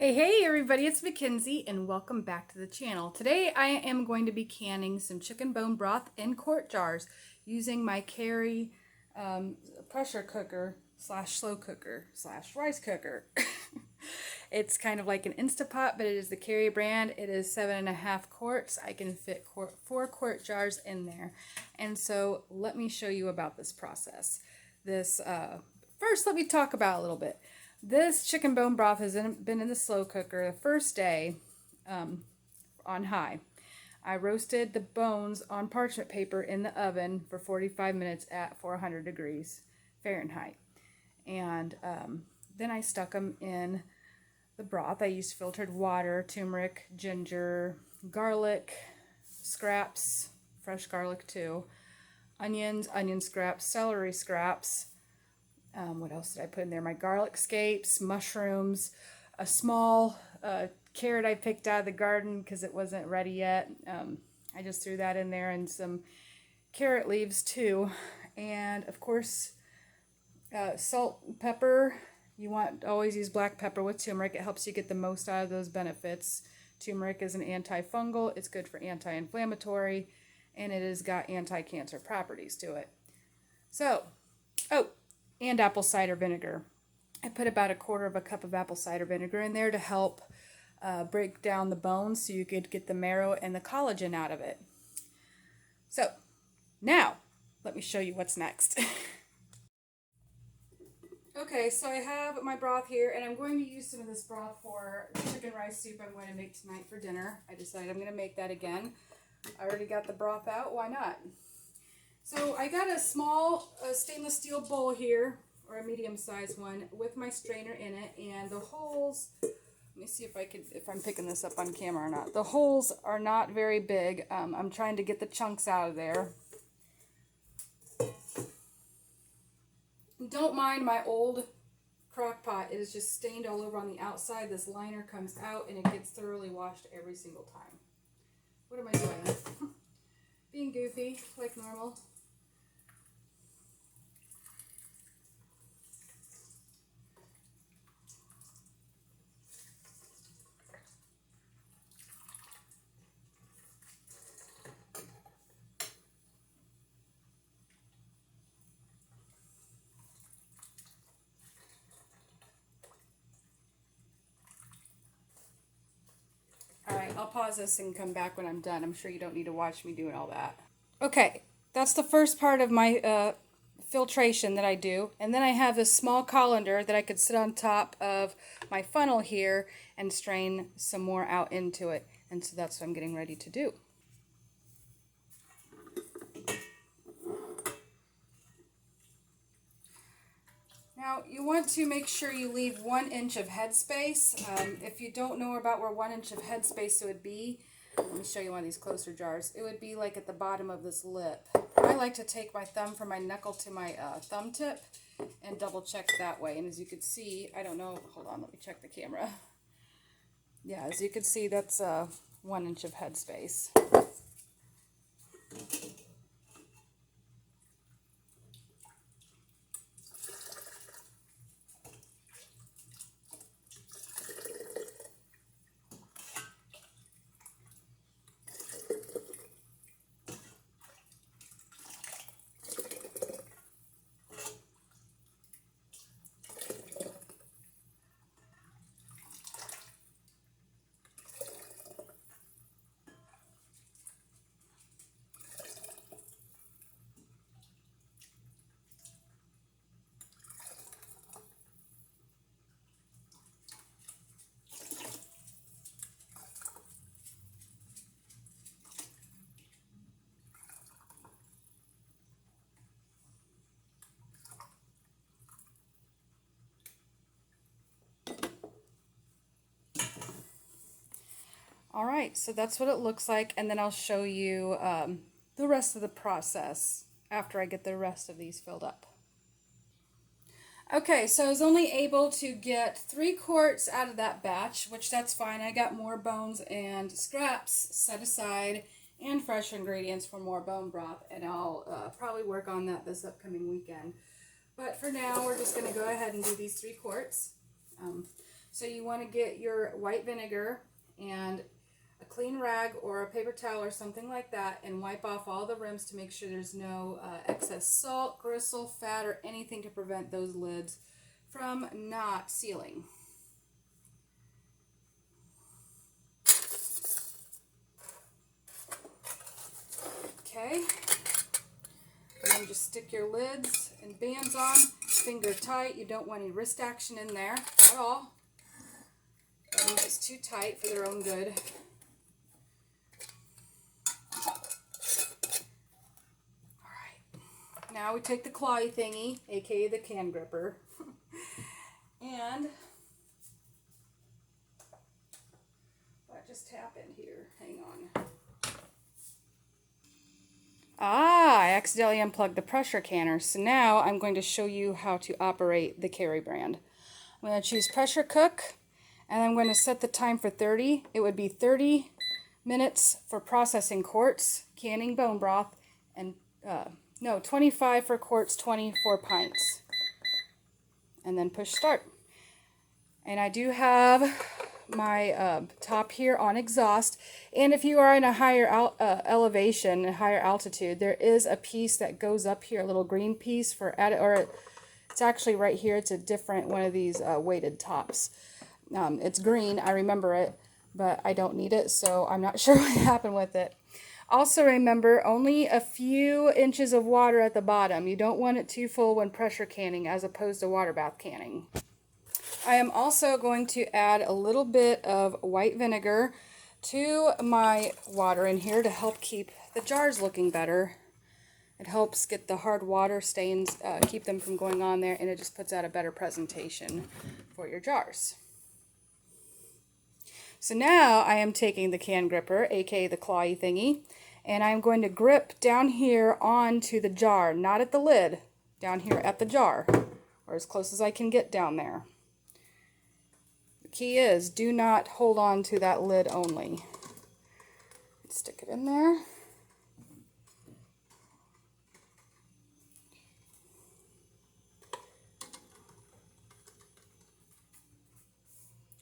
Hey everybody, it's Mackenzie and welcome back to the channel. Today I am going to be canning some chicken bone broth in quart jars using my Carey pressure cooker slash slow cooker slash rice cooker. It's kind of like an Instapot, but it is the Carey brand. It is 7.5 quarts. I can fit 4 quart jars in there. And so let me show you about this process. First, let me talk about a little bit. This chicken bone broth has been in the slow cooker the first day on high. I roasted the bones on parchment paper in the oven for 45 minutes at 400 degrees Fahrenheit. And then I stuck them in the broth. I used filtered water, turmeric, ginger, garlic, scraps, fresh garlic too, onions, onion scraps, celery scraps. What else did I put in there? My garlic scapes, mushrooms, a small carrot I picked out of the garden because it wasn't ready yet. I just threw that in there, and some carrot leaves too. And of course, salt and pepper. You want to always use black pepper with turmeric. It helps you get the most out of those benefits. Turmeric is an antifungal. It's good for anti-inflammatory, and it has got anti-cancer properties to it. So, and apple cider vinegar. I put about 1/4 cup of apple cider vinegar in there to help break down the bones so you could get the marrow and the collagen out of it. So now let me show you what's next. Okay, so I have my broth here, and I'm going to use some of this broth for the chicken rice soup I'm going to make tonight for dinner. I decided I'm going to make that again. I already got the broth out, why not? So I got a small stainless steel bowl here, or a medium-sized one, with my strainer in it, and the holes, let me see if I'm picking this up on camera or not. The holes are not very big. I'm trying to get the chunks out of there. Don't mind my old crock pot. It is just stained all over on the outside. This liner comes out and it gets thoroughly washed every single time. What am I doing? Being goofy, like normal. Alright, I'll pause this and come back when I'm done. I'm sure you don't need to watch me doing all that. Okay, that's the first part of my filtration that I do. And then I have this small colander that I could sit on top of my funnel here and strain some more out into it. And so that's what I'm getting ready to do. Now, you want to make sure you leave 1 inch of headspace. If you don't know about where 1 inch of headspace would be, let me show you one of these closer jars. It would be like at the bottom of this lip. I like to take my thumb from my knuckle to my thumb tip and double check that way. And as you can see, I don't know, hold on, let me check the camera. Yeah, as you can see, that's 1 inch of headspace. Alright, so that's what it looks like, and then I'll show you the rest of the process after I get the rest of these filled up. Okay, so I was only able to get 3 quarts out of that batch, which that's fine. I got more bones and scraps set aside and fresh ingredients for more bone broth, and I'll probably work on that this upcoming weekend. But for now, we're just going to go ahead and do these 3 quarts. So you want to get your white vinegar and a clean rag or a paper towel or something like that and wipe off all the rims to make sure there's no excess salt, gristle, fat, or anything to prevent those lids from not sealing. Okay, and then just stick your lids and bands on, finger tight. You don't want any wrist action in there at all. That means it's too tight for their own good. Alright, now we take the clawy thingy, aka the can gripper, and what just happened here? Hang on. I accidentally unplugged the pressure canner, so now I'm going to show you how to operate the Carey brand. I'm going to choose pressure cook, and I'm going to set the time for 30. It would be 30 minutes for processing quarts, canning bone broth, and 25 for quarts, 20 for pints. And then push start. And I do have my top here on exhaust, and if you are in a higher elevation, a higher altitude, there is a piece that goes up here, a little green piece for it's actually right here. It's a different one of these weighted tops. It's green, I remember it, but I don't need it, so I'm not sure what happened with it. Also remember, only a few inches of water at the bottom. You don't want it too full when pressure canning as opposed to water bath canning. I am also going to add a little bit of white vinegar to my water in here to help keep the jars looking better. It helps get the hard water stains, keep them from going on there, and it just puts out a better presentation for your jars. So now I am taking the can gripper, aka the clawy thingy, and I'm going to grip down here onto the jar, not at the lid, down here at the jar, or as close as I can get down there. Key is, do not hold on to that lid only. Stick it in there.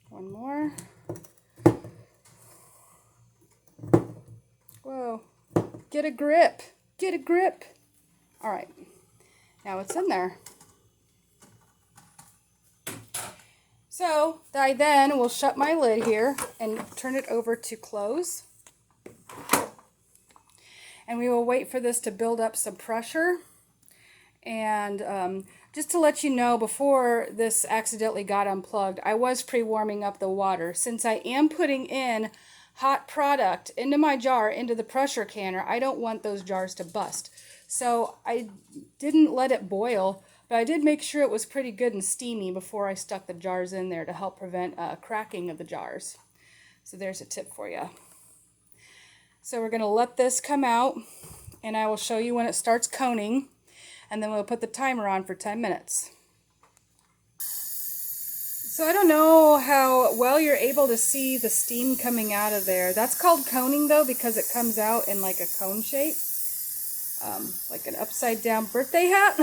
One more. Whoa. Get a grip. Get a grip. All right. Now it's in there. So I then will shut my lid here and turn it over to close. And we will wait for this to build up some pressure. And just to let you know, before this accidentally got unplugged, I was pre-warming up the water. Since I am putting in hot product into my jar, into the pressure canner, I don't want those jars to bust. So I didn't let it boil. But I did make sure it was pretty good and steamy before I stuck the jars in there to help prevent cracking of the jars. So there's a tip for you. So we're going to let this come out, and I will show you when it starts coning, and then we'll put the timer on for 10 minutes. So I don't know how well you're able to see the steam coming out of there. That's called coning though, because it comes out in like a cone shape, like an upside down birthday hat.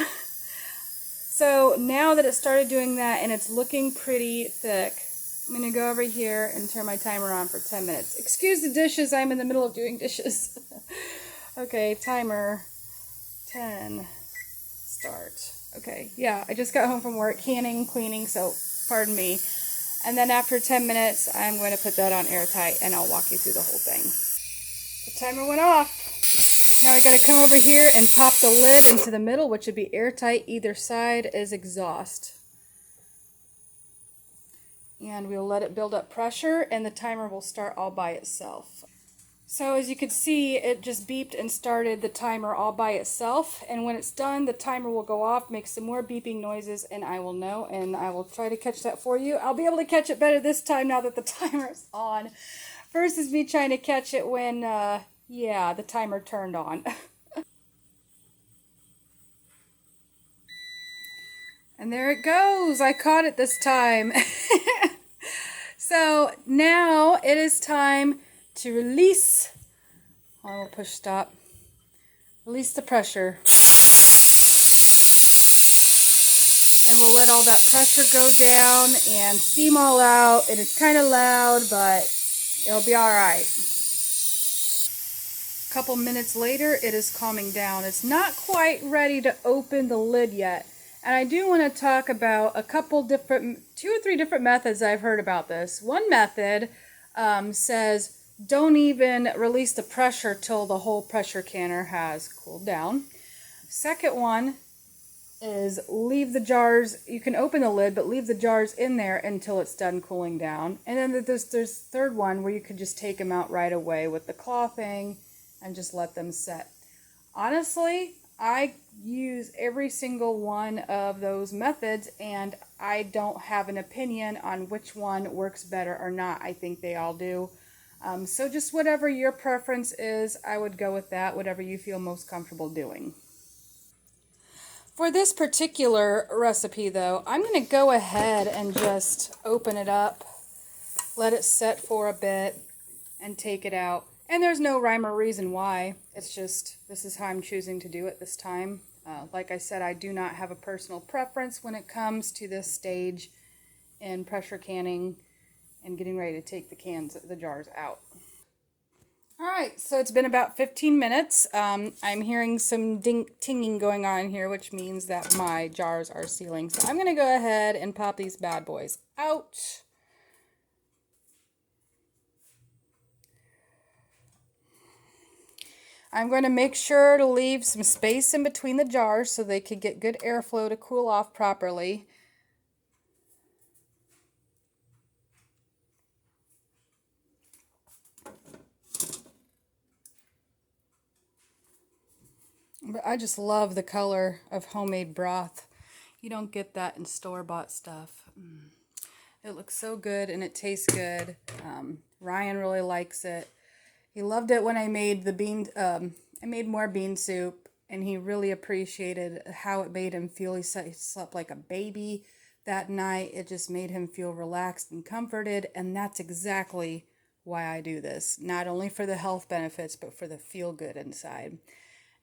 So now that it started doing that and it's looking pretty thick, I'm going to go over here and turn my timer on for 10 minutes. Excuse the dishes, I'm in the middle of doing dishes. Okay, timer, 10, start. Okay, yeah, I just got home from work, canning, cleaning, so pardon me. And then after 10 minutes, I'm going to put that on airtight and I'll walk you through the whole thing. The timer went off. Now I gotta come over here and pop the lid into the middle, which would be airtight. Either side is exhaust. And we'll let it build up pressure and the timer will start all by itself. So as you can see, it just beeped and started the timer all by itself. And when it's done, the timer will go off, make some more beeping noises, and I will know, and I will try to catch that for you. I'll be able to catch it better this time now that the timer's on. Versus me trying to catch it when, yeah, the timer turned on. And there it goes. I caught it this time. So now it is time to release. I will push stop. Release the pressure. And we'll let all that pressure go down and steam all out. And it's kind of loud, but it'll be all right. A couple minutes later, it is calming down. It's not quite ready to open the lid yet. And I do want to talk about a couple different, 2 or 3 different methods I've heard about this. One method says don't even release the pressure till the whole pressure canner has cooled down. Second one is leave the jars, you can open the lid, but leave the jars in there until it's done cooling down. And then there's third one where you could just take them out right away with the claw thing and just let them set. Honestly, I use every single one of those methods, and I don't have an opinion on which one works better or not. I think they all do. So just whatever your preference is, I would go with that, whatever you feel most comfortable doing. For this particular recipe, though, I'm going to go ahead and just open it up, let it set for a bit, and take it out. And there's no rhyme or reason why. It's just, this is how I'm choosing to do it this time. Like I said, I do not have a personal preference when it comes to this stage in pressure canning and getting ready to take the jars out. Alright, so it's been about 15 minutes. I'm hearing some tinging going on here, which means that my jars are sealing. So I'm going to go ahead and pop these bad boys out. I'm going to make sure to leave some space in between the jars so they can get good airflow to cool off properly. But I just love the color of homemade broth. You don't get that in store-bought stuff. It looks so good and it tastes good. Ryan really likes it. He loved it when I made I made more bean soup, and he really appreciated how it made him feel. He said he slept like a baby that night. It just made him feel relaxed and comforted, and that's exactly why I do this. Not only for the health benefits, but for the feel-good inside.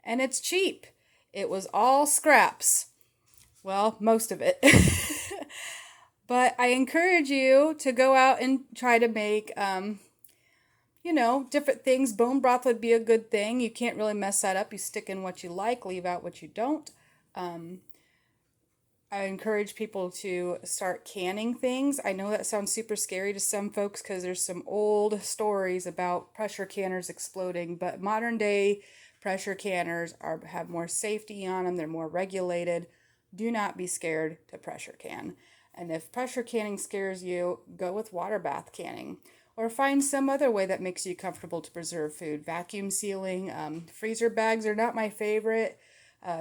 And it's cheap. It was all scraps. Well, most of it. But I encourage you to go out and try to make, different things. Bone broth would be a good thing. You can't really mess that up. You stick in what you like, leave out what you don't. I encourage people to start canning things. I know that sounds super scary to some folks because there's some old stories about pressure canners exploding, but modern day pressure canners have more safety on them. They're more regulated. Do not be scared to pressure can. And if pressure canning scares you, go with water bath canning. Or find some other way that makes you comfortable to preserve food. Vacuum sealing. Freezer bags are not my favorite.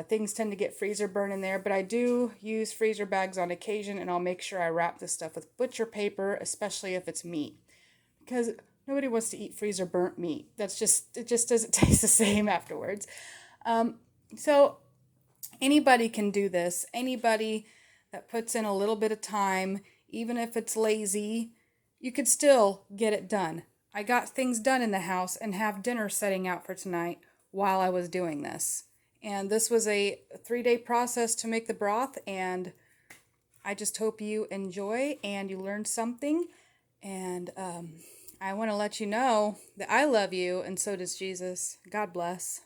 Things tend to get freezer burn in there, but I do use freezer bags on occasion, and I'll make sure I wrap this stuff with butcher paper, especially if it's meat. Because nobody wants to eat freezer burnt meat. It just doesn't taste the same afterwards. So anybody can do this. Anybody that puts in a little bit of time, even if it's lazy, you could still get it done. I got things done in the house and have dinner setting out for tonight while I was doing this. And this was a 3-day process to make the broth, and I just hope you enjoy and you learned something. And I want to let you know that I love you, and so does Jesus. God bless.